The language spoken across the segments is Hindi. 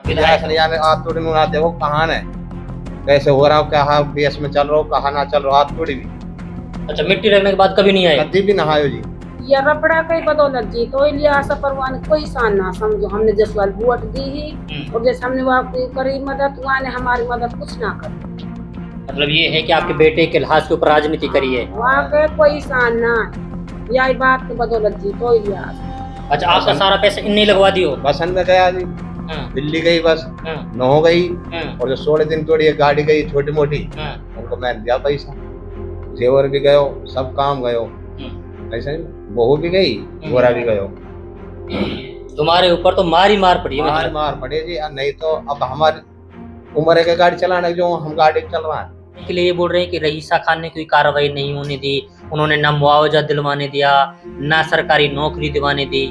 में हाथ थोड़ी में देखो कहाँ है, कैसे हो रहा हो, क्या बेस में चल रहा हो, कहाँ ना चल रहा हो, हाथ थोड़ी भी। अच्छा, मिट्टी लगने के बाद कभी नहीं आए? कभी भी नहायो जी। या रपड़ा कई बदौलत जी तो लिया परवान कोई सान ना समझो। हमने जिस वाल वोट दी ही और जैसे हमने वहाँ करी मदद, वहाँ ने हमारी मदद कुछ ना करी। मतलब ये है कि आपके बेटे के लिहाज के ऊपर राजनीति करी है? वहाँ के कोई सान ना, यही बात की बदौलत जी तो लिया। अच्छा, आपका सारा पैसा इन्हीं लगवा दियो? बसन में गया जी, दिल्ली गई बस, नौ गई, और जो 16 दिन थोड़ी गाड़ी गई छोटी मोटी, उनको मैं दिया पैसा, जेवर भी गयो, सब काम गयो, ऐसा बहू भी गई, गोरा भी गयो। तुम्हारे ऊपर तो मार पड़ी है? मार मार पड़े जी, नहीं तो अब हमारी उम्र के गाड़ी चलाने जो हम गाड़ी चल रहा है के लिए ये बोल रहे हैं कि रईसा खान ने कोई कार्रवाई नहीं होने दी, उन्होंने ना मुआवजा दिलवाने दिया, ना सरकारी नौकरी दिलवाने दी,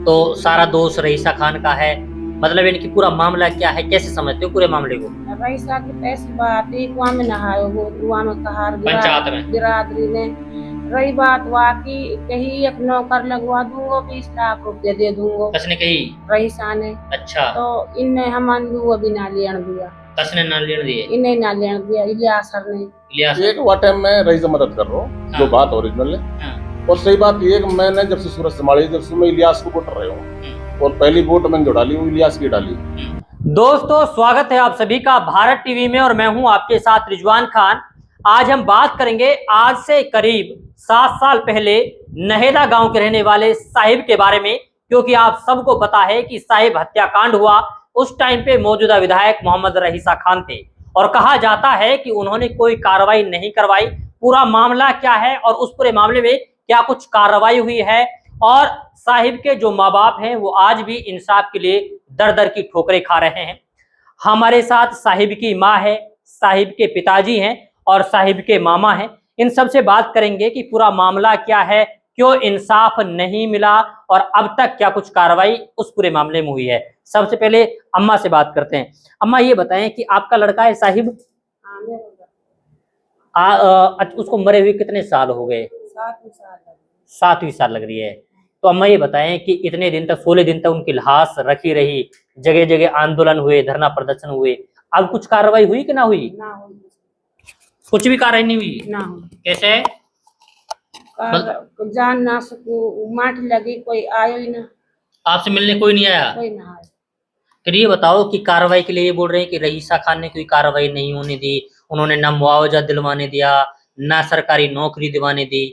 तो सारा दोष रईसा खान का है। मतलब इनकी पूरा मामला क्या है, कैसे समझते हो पूरे मामले को? रईसा की ऐसी बात है, कुआं में नहायो वो, कुआं में कहा पंचायत में बिरादरी ने। रही बात वाकी कही एक नौकर लगवा दूंगा, 20 लाख रुपए दे दूंगा। कसने कही? रईसा ने। अच्छा, तो इनने हमान अभी ना लेन दिया। कसने ना लेने दिए? इन्हें ना लेन दिया, इलियास सर ने। इलियास एक वाटे में रही से मदद कर रहा हूँ, जो बात ओरिजिनल है। और सही बात ये कि मैंने जब से सूरत संभाली, जब से मैं इलियास को वोट रहे हूँ, और पहली वोट मैंने जो डाली वो इलियास की डाली। दोस्तों, स्वागत है आप सभी का भारत टीवी में, और मैं हूं आपके साथ रिजवान खान। आज हम बात करेंगे आज से करीब 7 साल पहले नहेदा गांव के रहने वाले साहिब के बारे में, क्योंकि आप सबको पता है कि साहिब हत्याकांड हुआ, उस टाइम पे मौजूदा विधायक मोहम्मद रईसा खान थे, और कहा जाता है कि उन्होंने कोई कार्रवाई नहीं करवाई। पूरा मामला क्या है और उस पूरे मामले में क्या कुछ कार्रवाई हुई है, और साहिब के जो माँ बाप हैं वो आज भी इंसाफ के लिए दर दर की ठोकरें खा रहे हैं। हमारे साथ साहिब की माँ है, साहिब के पिताजी हैं और साहिब के मामा हैं। इन सब से बात करेंगे कि पूरा मामला क्या है, क्यों इंसाफ नहीं मिला, और अब तक क्या कुछ कार्रवाई उस पूरे मामले में हुई है। सबसे पहले अम्मा से बात करते हैं। अम्मा, ये बताएं कि आपका लड़का है साहिब, उसको मरे हुए कितने साल हो गए? 7वीं साल लग रही है। तो अम्मा ये बताएं कि इतने दिन तक 16 दिन तक उनकी लाश रखी रही, जगह जगह आंदोलन हुए, धरना प्रदर्शन हुए, अब कुछ कार्रवाई हुई कि ना हुई? ना हुई, कुछ भी कार्रवाई नहीं हुई? ना हुई। कैसे? जान ना सकू, माट लगी, कोई आयो ही ना। आपसे मिलने कोई नहीं आया? कोई ना आया। फिर ये बताओ कि कार्रवाई के लिए ये बोल रहे हैं कि रईसा खान ने कोई कार्रवाई नहीं होने दी, उन्होंने ना मुआवजा दिलवाने दिया, ना सरकारी नौकरी दिलवाने दी,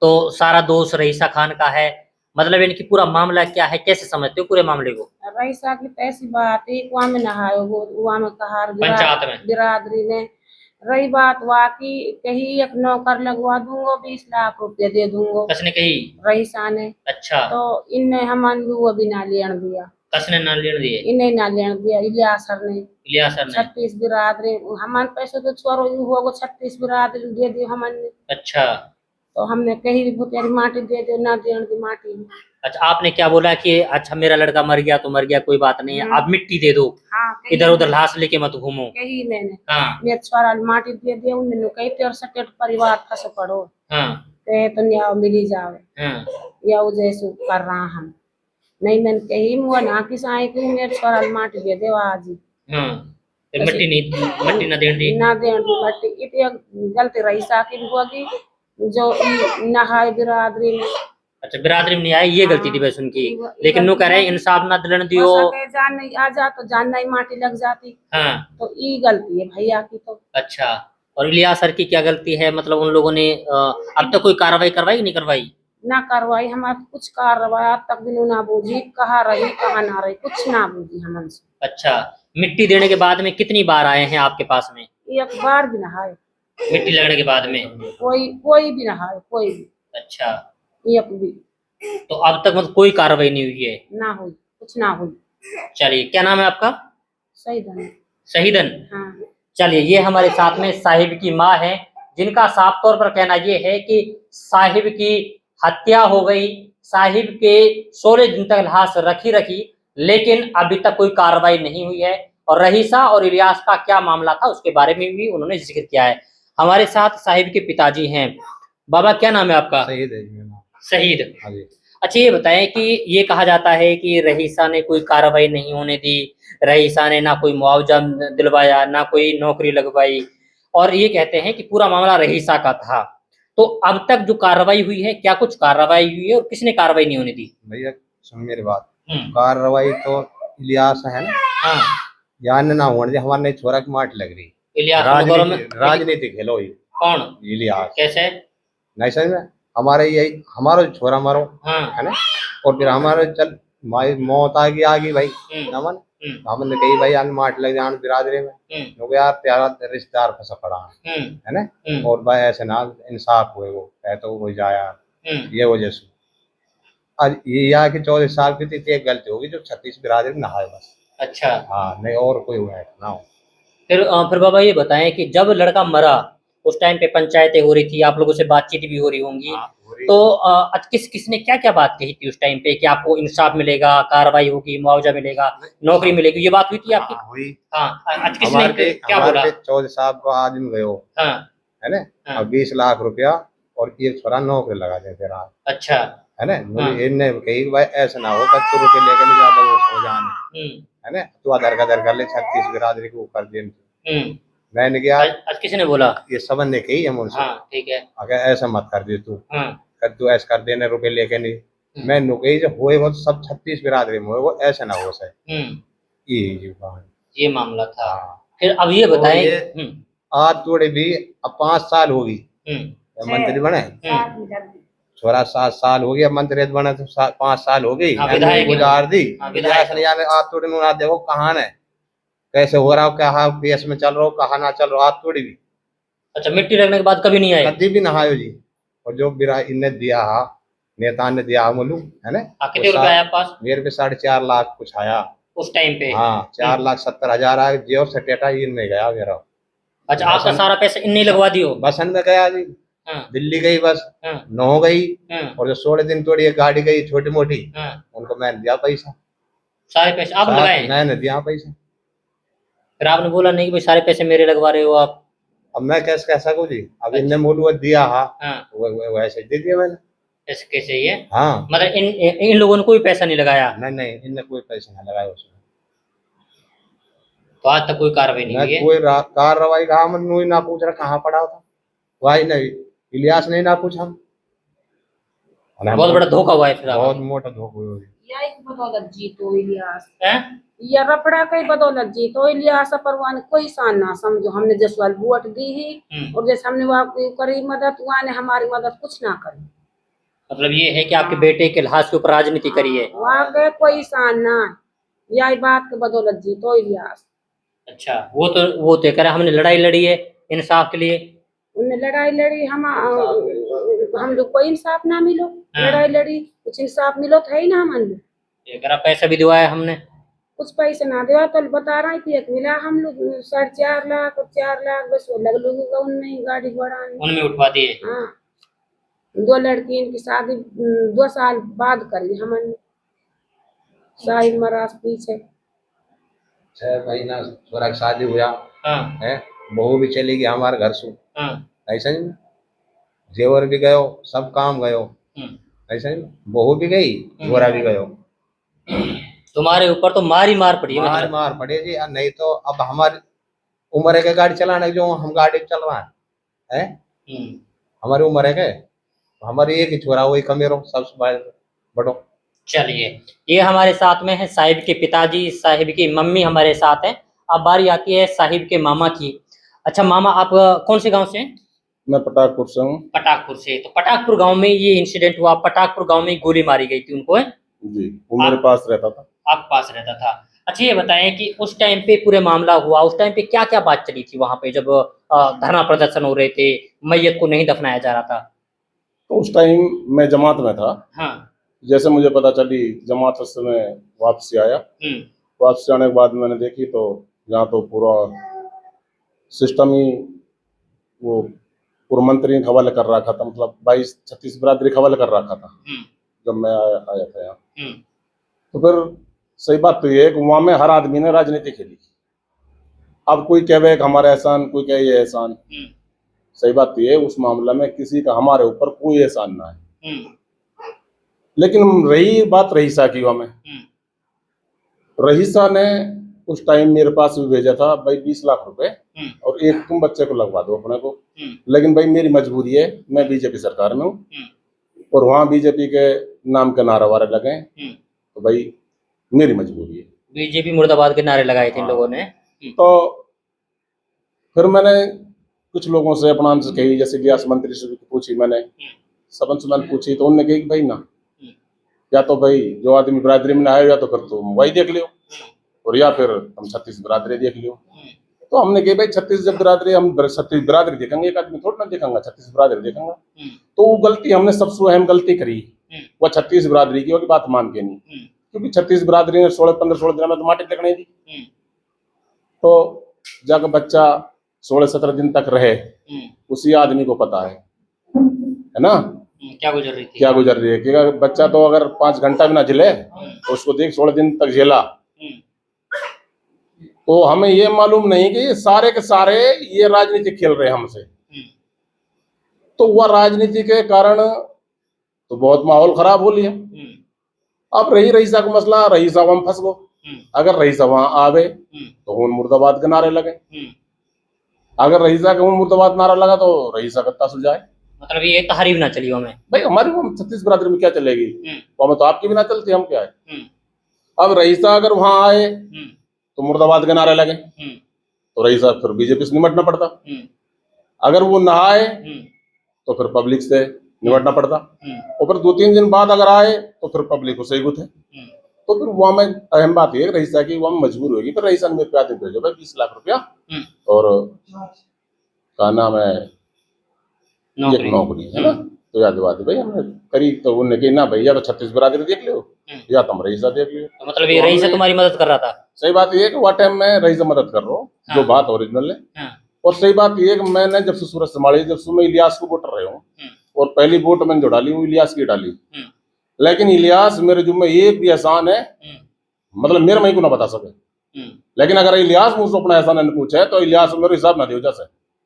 तो सारा दोष रईसा खान का है। मतलब इनकी पूरा मामला क्या है, कैसे समझते हो पूरे मामले को? रईसा की ऐसी बात है, कुआं में नहायो वो, कुआं में कहा पंचायत में बिरादरी ने। रही बात वाकी कही एक नौकर लगवा दूंगा, 20 लाख रुपए दे दूंगा। कसने कही? रईसा ने। अच्छा, तो इनने हमान अभी ना लेन दिया। कसने ना लेने दिए? इन्हें ना लेन दिया, इलियास सर ने। इलियास सर ने? 36 बिरादरी हमान पैसे तो छोड़ो हुआ, 36 बिरादरी दे दी हमने। अच्छा, तो हमने कही भुतियारी माटी दे दे, ना देन दी माटी। अच्छा, आपने क्या बोला कि अच्छा मेरा लड़का मर गया तो मर गया, कोई बात नहीं है, आप मिट्टी दे दो, इधर उधर लाश लेके मत घूमो। कही मैंने। हाँ, मेरे छोरा माटी दे दे, उन्होंने कही 63 परिवार फंस पड़ो, हाँ, तो न्याय मिली जावे, हाँ, या वो जैसे कर रहा हम। नहीं मैंने कही मुआ ना किस आए कि मेरे छोरा माटी दे दे आज ही। हाँ, तो मट्टी ना देन दी? ना देन दी मट्टी, इतनी गलती रईसा की होगी जो नहाए बिरादरी में। अच्छा, बिरादरी में नहीं आई, ये गलती थी बस उनकी, लेकिन वो कह रहे हैं इंसाफ ना दिलन दियो। जान नहीं आ जा तो जान नहीं माटी लग जाती। हाँ, तो ये गलती है भैया की। तो अच्छा, और इलियास सर की क्या गलती है? मतलब उन लोगों ने अब तक कोई कार्रवाई करवाई कि नहीं करवाई? ना करवाई, हमारे कुछ कार्रवाई आज तक भी ना बूझी, कहाँ रही कहाँ ना रही, कुछ ना बूझी हमसे। अच्छा, मिट्टी देने के बाद में कितनी बार आए हैं आपके पास में? एक बार भी नहाए, मिट्टी लगने के बाद में कोई भी नहाए, कोई भी। अच्छा, एक भी तो अब तक मतलब कोई कार्रवाई नहीं हुई है? ना हुई, कुछ ना हुई। चलिए, क्या नाम है आपका? सही धन। शहीदन। हाँ। चलिए, ये हमारे साथ में साहिब की माँ है, जिनका साफ तौर पर कहना ये है कि साहिब की हत्या हो गई, साहिब के 16 दिन तक लाश रखी, लेकिन अभी तक कोई कार्रवाई नहीं हुई है, और रईसा और इलियास का क्या मामला था उसके बारे में भी उन्होंने जिक्र किया है। हमारे साथ साहिब के पिताजी हैं। बाबा, क्या नाम है आपका? शहीद है जी मेरा नाम। शहीद। हाँ जी। अच्छा ये बताएं कि ये कहा जाता है कि रईसा ने कोई कार्रवाई नहीं होने दी, रईसा ने ना कोई मुआवजा दिलवाया, ना कोई नौकरी लगवाई, और ये कहते हैं कि पूरा मामला रईसा का था। तो अब तक जो कार्रवाई हुई है, क्या कुछ कार्रवाई हुई है और किसने कार्रवाई नहीं होने दी? भैया सुन मेरी बात, कार्रवाई तो इलियास है ना। हाँ, यान ना होने दे, हमारे नहीं छोरा की माट लग रही। इलियास राजनीति खेलो ही। कौन? इलियास। कैसे? नहीं समझ में, हमारे यही हमारा छोरा मारो। हाँ। है ना, और फिर हमारे चल माई मौत आ गई भाई नमन। हमने कही भाई अन माट लग जान बिरादरी में, क्योंकि यार प्यारा रिश्तेदार फंसा पड़ा है ना। और भाई ऐसे ना इंसाफ हुए, वो कह तो हो जाया ये वजह से आज ये यहाँ की 14 साल की थी, एक गलती होगी जो 36 बिरादरी में नहाए बस। अच्छा। हाँ, नहीं और कोई हुआ है ना हो। फिर बाबा ये बताएं कि जब लड़का मरा उस टाइम पे पंचायतें हो रही थी, आप लोगों से बातचीत भी हो रही होंगी। हाँ, तो किसने क्या क्या बात कही थी उस टाइम पे कि आपको इंसाफ मिलेगा, कार्रवाई होगी, मुआवजा मिलेगा, नौकरी मिलेगी, ये बात हुई थी आपकी? हुई। हाँ, आज किसने क्या बोला? 14 साहब को आदमी गयो है ना, और 20 लाख रुपया और एक छोरा नौकरी लगा देते रहा। अच्छा है ना। इनने कही भाई ऐसा ना हो, 25 रुपये लेकर नहीं जाता वो सो जाने है ना, तू आधार कर ले 36 बिरादरी को कर दे। मैंने किया, आज किसी ने बोला? ये सबन ने कही हम उनसे। हाँ, ठीक है। अगर ऐसा मत कर दे तू, तू ऐसा कर देने रुपए लेके नहीं। मैं नुकई जब हुए वो सब 36 बिरादरी में हुए, वो ऐसा ना हो सके। ये मामला था। फिर अब ये बताएं, आज थोड़े भी अब 5 साल होगी मंत्री बने, छोरा 7 साल हो गया मंत्री बने, तो 5 साल हो गई गुजार दी। आज थोड़े ना देखो कहाँ है, कैसे हो रहा हो, क्या केस में चल रहा हो, कहा ना चल रहा, आज थोड़ी भी। अच्छा, मिट्टी लगने के बाद कभी नहीं आए? कभी भी नहायो जी। और जो बिरा इनने दिया नेता ने दिया मुलू है ना, कितने रुपए आया पास? मेरे पे 4.5 लाख कुछ आया उस टाइम पे। हाँ, 4,70,000 आया, जेब से टेटा इनमें गया मेरा। अच्छा, आपका सारा पैसा इनने लगवा दियो? बसन में गया जी। दिल्ली गई बस, नौ गई, और जो 16 दिन थोड़ी गाड़ी गई छोटी मोटी, उनको मैंने दिया पैसा, सारे पैसे आप लगाए? मैंने दिया पैसा। फिर आपने बोला नहीं कि भाई सारे पैसे मेरे लगवा रहे हो आप? अब मैं कैसे कह सकूं जी, अब इनने मूल दिया वैसे दे दिया मैंने। ऐसे कैसे ये? हाँ, मतलब इन लोगों ने कोई पैसा नहीं लगाया? नहीं, इनने कोई पैसा नहीं लगाया उसमें। तो आज तक कोई कार्रवाई नहीं हुई है? कोई कार्रवाई का हम ना पूछ रहा कहाँ पड़ा था, वही नहीं इलियास नहीं ना पूछा। बहुत बड़ा धोखा हुआ है फिर, बहुत मोटा धोखा हुआ है। बदौलत जीतो इलियास या रपड़ा के बदौलत जीतो इलियास परवान कोई सान ना समझो। हमने जसवाल वोट दी ही, और जैसे हमने वहाँ करी मदद, वहाँ ने हमारी मदद कुछ ना करी। मतलब ये है कि आपके बेटे के लिहाज के ऊपर राजनीति करी है? वहाँ के कोई सान ना, यही बात के बदौलत जीतो इलियास। अच्छा, वो तो कह रहा हमने लड़ाई लड़ी है इंसाफ के लिए। उन्हें लड़ाई लड़ी, हम लोग कोई इंसाफ ना मिलो। लड़ाई लड़ी, कुछ इंसाफ मिलो था ही ना। हम लोग पैसा भी दिवाया हमने, कुछ पैसे ना दिया तो बता रहा थी, एक मिला हम लोग 4.5 लाख और 4 लाख बस वो लग लोगों उनमें गाड़ी घोड़ा उनमें उठवा दिए। हाँ, 2 लड़की इनकी शादी 2 साल बाद करी हमने, शाही महाराज पीछे 6 महीना छोरा की शादी हुआ है, बहू भी चली गई हमारे घर से। ऐसा ही जेवर भी गयो, सब काम गयो, ऐसा ही बहू भी गई, गोरा भी गयो। तुम्हारे ऊपर तो मारी मार पड़ी है? मार पड़ी जी। नहीं तो अब हमारी उम्र है के गाड़ी चलाने जो हम गाड़ी चलवा है, हमारी उम्र है के, हमारी एक ही छोरा वही कमेरो सबसे बड़ो। चलिए, ये हमारे साथ में है साहिब के पिताजी, साहिब की मम्मी हमारे साथ हैं। अब बारी आती है साहिब के मामा की। अच्छा मामा, आप कौन से गांव से हैं? मैं पटाकपुर से हूँ। पटाकपुर से। तो पटाकपुर गांव में ये इंसिडेंट हुआ, पटाकपुर गांव में गोली मारी गई थी उनको, है जी? वो मेरे पास रहता था। आप पास रहता था? अच्छा ये बताएं कि उस टाइम पे पूरे मामला हुआ, उस टाइम पे क्या क्या बात चली थी वहां पे जब धरना प्रदर्शन हो रहे थे, मैयत को नहीं दफनाया जा रहा था? तो उस टाइम मैं जमात में था। हाँ। जैसे मुझे पता चली जमात उस समय वापसी आया। वापसी आने के बाद मैंने देखी तो यहाँ तो पूरा सिस्टम ही वो पूर्व मंत्री ने हवाले कर रखा था, मतलब 22-36 बिरादरी हवाले कर रखा था जब मैं आया था यहाँ। तो फिर सही बात तो ये है कि वहाँ में हर आदमी ने राजनीति खेली। अब कोई कहे कि हमारा एहसान, कोई कहे ये एहसान। सही बात तो ये उस मामला में किसी का हमारे ऊपर कोई एहसान ना है। लेकिन रही बात रईसा की, वहां में रईसा ने उस टाइम मेरे पास भी भेजा था भाई 20 लाख रुपए और एक तुम बच्चे को लगवा दो अपने को, लेकिन भाई मेरी मजबूरी है, मैं बीजेपी सरकार में हूँ और वहां बीजेपी के नाम के नारा वारे लगे, तो भाई मेरी मजबूरी है। बीजेपी मुर्दाबाद के नारे लगाए थे इन लोगों ने। तो फिर मैंने कुछ लोगों से अपना से कही, जैसे गैस मंत्री से पूछी मैंने, सबन से मैंने पूछी, तो उन्होंने कही कि भाई ना, या तो भाई जो आदमी बिरादरी में आए या तो फिर तुम वही देख लियो और या फिर हम 36 बिरादरी देख लियो। तो हमने कही भाई 36 जब बिरादरी, हम 36 बिरादरी देखेंगे, एक आदमी थोड़ा ना देखेंगे, 36 बिरादरी देखेंगे। तो वो गलती हमने सबसे अहम गलती करी, वो 36 बिरादरी की और बात मान के नहीं, क्योंकि 36 बिरादरी ने 16-15 दिन में तो माटी लगनी थी। तो जाकर बच्चा 16-17 दिन तक रहे, उसी आदमी को पता है ना क्या गुजर रही थी, क्या गुजर रही है। कि बच्चा तो अगर 5 घंटा भी ना झेले तो उसको देख 16 दिन तक झेला। तो हमें ये मालूम नहीं कि ये सारे के सारे ये राजनीति खेल रहे हैं हमसे। तो वह राजनीति के कारण तो बहुत माहौल खराब हो लिया। अब रईसा का मसला, रईसा वहां फंस गो, अगर रईसा वहां आवे तो हुन मुर्दाबाद के नारे लगे, अगर रईसा का मुर्दाबाद नारा लगा तो रईसा कत्ता सुलझाए। मतलब ये तहरीर ना चली हमें भाई, हमारी 36 बिरादरी में क्या चलेगी, तो हमें तो आपकी भी ना चलती, हम क्या है। अब रईसा अगर वहां आए तो मुर्दाबाद के नारे लगे, तो रईसा फिर बीजेपी से निपटना पड़ता। अगर वो ना आए तो फिर पब्लिक से निपटना पड़ता, और फिर 2-3 दिन बाद अगर आए तो फिर पब्लिक को सही गुथ है। तो फिर वहां में अहम बात है रईसा की, वहां मजबूर होगी। फिर रईसा ने मेरे पे आदमी भेजो भाई 20 लाख रुपया और का नाम है एक नौकरी है ना, तो याद बात है भाई हमने करी। तो उन्होंने कही ना भैया, तो 36 बिरादरी देख लियो या तुम रईसा देख लियो। तो मतलब ये रईसा तुम्हारी मदद कर रहा था। सही बात ये है कि वह टाइम में रईसा मदद कर रहा हूँ, जो बात ओरिजिनल है। और सही बात ये है कि मैंने जब से सूरत संभाली, जब से मैं इलियास को वोट रहे हूँ, और पहली वोट मैंने जो डाली वो इलियास की डाली। लेकिन इलियास मेरे जुम्मे एक भी एहसान है, मतलब मेरे मई को ना बता सके। लेकिन अगर इलियास मुझसे अपना एहसान पूछे तो इलियास मेरे हिसाब ना दे जैसे।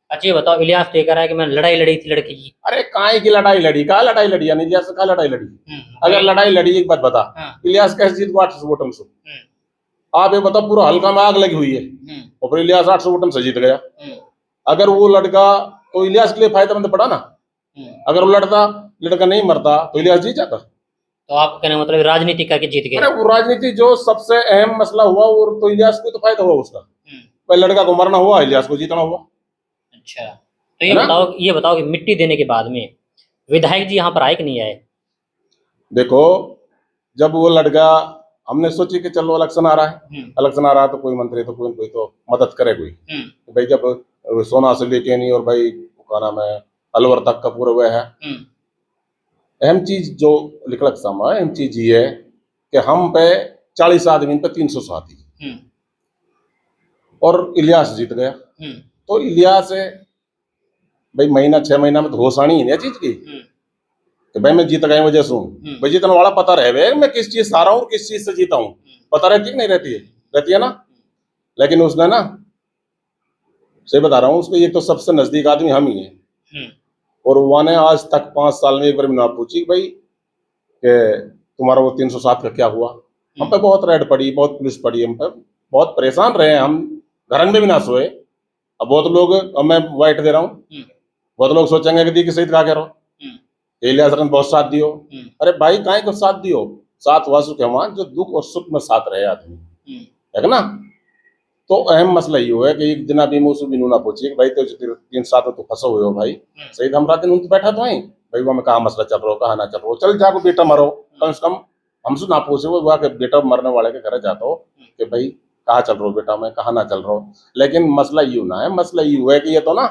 अच्छा ये बताओ, इलियास तो कह रहा है कि मैंने लड़ाई लड़ी थी लड़की की। अरे काय की लड़ाई लड़ी, कहा लड़ाई लड़ी, यानी इलियास कहा लड़ाई लड़ी। अगर लड़ाई लड़ी, एक बात बता, इलियास कैसे जीत को 800 वोटों से? आप ये बताओ, पूरा हल्का में आग लगी हुई है और फिर इलियास 800 वोटों से जीत गया। अगर वो लड़का तो इलियास के लिए फायदेमंद पड़ा ना। अगर वो लड़का नहीं मरता तो इलियास जीत जाता। तो आपका कहने मतलब राजनीति करके जीत गए। अरे वो राजनीति जो सबसे अहम मसला हुआ वो तो इलियास को तो फायदा हुआ उसका। पहले लड़का को मरना हुआ, इलियास को जीतना हुआ। अच्छा, तो ये बताओ कि मिट्टी देने के बाद में विधायक जी यहाँ पर आए कि नहीं आए? देखो, जब वो लड़का, हमने सोची कि चलो इलेक्शन आ रहा है, इलेक्शन आ रहा है तो कोई मंत्री तो कोई तो मदद करे कोई। तो भाई जब सोना से लेके नहीं और भाई क्या नाम है अलवर तक का पूरा वह है। अहम चीज जो लिखलक सामा अहम चीज ये है कि हम पे 40 आदमी पे 300 साथी और इलियास जीत गया। तो इलियास है भाई, महीना 6 महीना में तो घोषणी है चीज की कि भाई मैं जीत गए वजह से हूँ। भाई जीतने वाला पता रहे मैं किस चीज से आ रहा हूँ, किस चीज से जीता हूँ, पता रहती है नहीं रहती है ना। लेकिन उसने ना, सही बता रहा हूँ, उसको एक तो सबसे नजदीक आदमी हम ही है। और वो ने आज तक 5 साल में एक बार ना पूछी भाई कि तुम्हारा वो 307 का क्या हुआ। हम पे बहुत रेड पड़ी, बहुत पुलिस पड़ी, हम पे बहुत परेशान रहे, हम घर में भी ना सोए। अब बहुत लोग, अब मैं वाइट दे रहा हूँ, बहुत लोग सोचेंगे कि दी की सही कहा कह रहा हूँ, इलियास ने बहुत साथ दियो। अरे भाई काहे को साथ दियो, साथ हुआ सुख है जो दुख और सुख में साथ रहे आदमी, है ना। तो अहम मसला ये है कि एक दिन अभी मुझसे भी ना पूछिए कि भाई तो 3-7 तो फंसो हुए हो भाई, सही हमरा दिन उन तो बैठा तो आई भाई वो में कहा मसला चल रहा हो, कहा ना चल रहा हो, चल जाको बेटा मरो, कम से कम हमसे ना पूछे वो के बेटा मरने वाले के घर जाता हो कि भाई कहाँ चल रहा हो बेटा, मैं कहा ना चल रहा हूँ। लेकिन मसला यूं ना है, मसला यूं है कि ये तो ना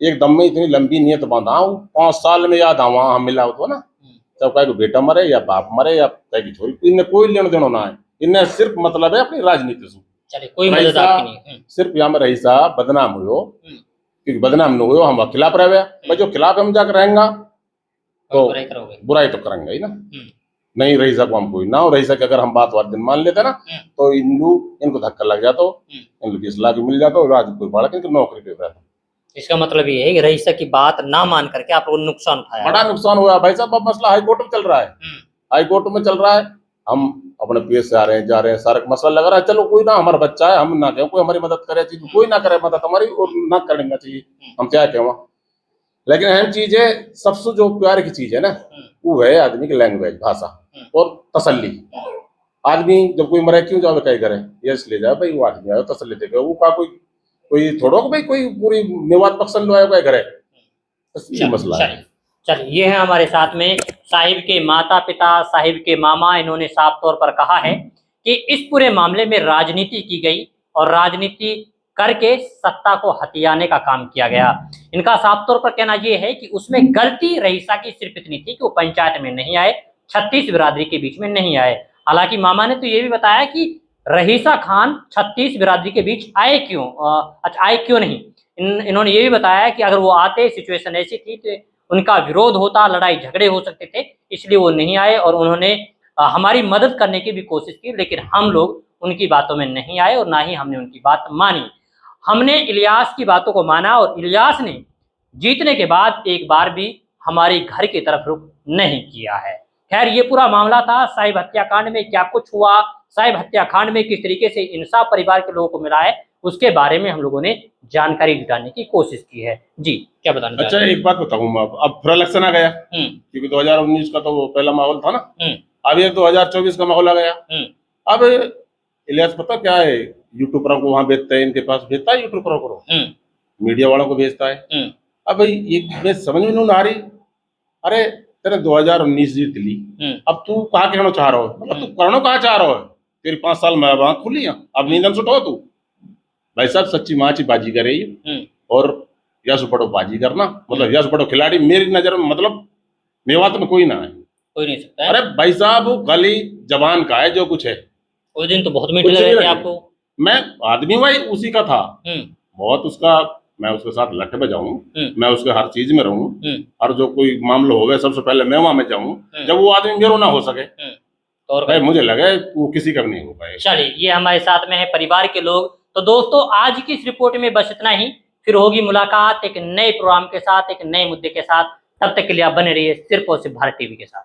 एकदम में इतनी लंबी नियत बांधा हूँ, 5 साल में याद आवा हम मिला हो ना, चाहे कहे को बेटा मरे या बाप मरे या कहे की छोरी, इन्हें कोई लेना देना ना है, इन्हें सिर्फ मतलब है अपनी राजनीति से। चलिए कोई मदद आपकी नहीं, सिर्फ यहाँ में रईसा बदनाम हुए, क्योंकि बदनाम न हुए हम खिलाफ रहे भाई, जो खिलाफ हम जाकर रहेंगा तो बुराई तो करेंगे ही ना। नहीं रईसा को हम कोई ना, और रईसा के अगर हम बात दिन मान लेते ना तो इनको धक्का लग जाता, इनको 20 लाख मिल जाता और आज कोई बड़ा इनकी नौकरी पे रहता। इसका मतलब ये है कि रईसा की बात ना मान करके आप लोगों ने नुकसान उठाया, बड़ा नुकसान हुआ भाई साहब। अब मसला हाईकोर्ट में चल रहा है, हाई कोर्ट में चल रहा है, हम अपने पेश से आ रहे हैं, जा रहे हैं, सारा मसला लग रहा है, चलो कोई ना, हमारा बच्चा है, हम ना कहें कोई हमारी मदद करे, चीज कोई ना करे मदद हमारी, और ना करना चाहिए, हम क्या कहें। लेकिन अहम चीज है, सबसे जो प्यार की चीज है ना, वो है आदमी की लैंग्वेज, भाषा और तसल्ली। आदमी जब कोई मरे क्यों जाओ कहीं करे, ये इसलिए जाए भाई वो आदमी आयो तसल्ली देखे, वो का कोई थोड़ो भाई कोई पूरी मेवात पसंद आयो कहीं करे, ये मसला है। चलिए, ये है हमारे साथ में साहिब के माता पिता, साहिब के मामा। इन्होंने साफ तौर पर कहा है कि इस पूरे मामले में राजनीति की गई और राजनीति करके सत्ता को हथियाने का काम किया गया। इनका साफ तौर पर कहना यह है कि उसमें गलती रईसा की सिर्फ इतनी थी कि वो पंचायत में नहीं आए, 36 बिरादरी के बीच में नहीं आए। हालांकि मामा ने तो ये भी बताया कि रईसा खान 36 बिरादरी के बीच आए क्यों, आए क्यों नहीं। इन्होंने ये भी बताया कि अगर वो आते, सिचुएशन ऐसी थी तो उनका विरोध होता, लड़ाई झगड़े हो सकते थे, इसलिए वो नहीं आए। और उन्होंने हमारी मदद करने की भी कोशिश की, लेकिन हम लोग उनकी बातों में नहीं आए और ना ही हमने उनकी बात मानी। हमने इलियास की बातों को माना और इलियास ने जीतने के बाद एक बार भी हमारे घर की तरफ रुख नहीं किया है। खैर, ये पूरा मामला था। साहिब हत्याकांड में क्या कुछ हुआ, साहिब हत्याकांड में किस तरीके से इंसाफ परिवार के लोगों को मिला है, उसके बारे में हम लोगों ने जानकारी जुटाने की कोशिश की है। जी, क्या बताना? अच्छा, एक बात बताऊं मैं, अब फिर इलेक्शन आ गया, क्योंकि 2019 का तो वो पहला माहौल था ना, अब ये 2024 का माहौल आ गया। अब इलियास पता क्या है, यूट्यूबरों को वहां भेजता है, इनके पास भेजता है, यूट्यूबरों को, मीडिया वालों को भेजता है। अब ये मैं समझ में नहीं आ रही, अरे तेरे 2019 जीत ली, अब तू कहाँ कहना चाह रहा हो, मतलब तू करना कहाँ चाह रहा हो, तेरी 5 साल में आँख खुली है, अब नींदन सुटाओ तू। भाई साहब, सच्ची माँ ची बाजी करे और यश बड़ो बाजी करना, मतलब यश बड़ो खिलाड़ी मेरी नजर में, मतलब मेवात में कोई ना है, कोई नहीं सकता है। अरे भाई साहब, वो गली जबान का है जो कुछ है। उस दिन तो बहुत मीठे लग रहे थे आपको। मैं आदमी भाई उसी का था, बहुत उसका, मैं उसके साथ लट में जाऊं, मैं उसके हर चीज में रहूं, और जो कोई मामला हो गया सबसे पहले मैं वहां में जाऊं, जब वो आदमी मेरो ना हो सके तो भाई मुझे लगे वो किसी का नहीं हो पाए। चलिए, ये हमारे साथ में है परिवार के लोग। तो दोस्तों, आज की इस रिपोर्ट में बस इतना ही। फिर होगी मुलाकात एक नए प्रोग्राम के साथ, एक नए मुद्दे के साथ। तब तक के लिए आप बने रहिए सिर्फ और सिर्फ भारत टीवी के साथ।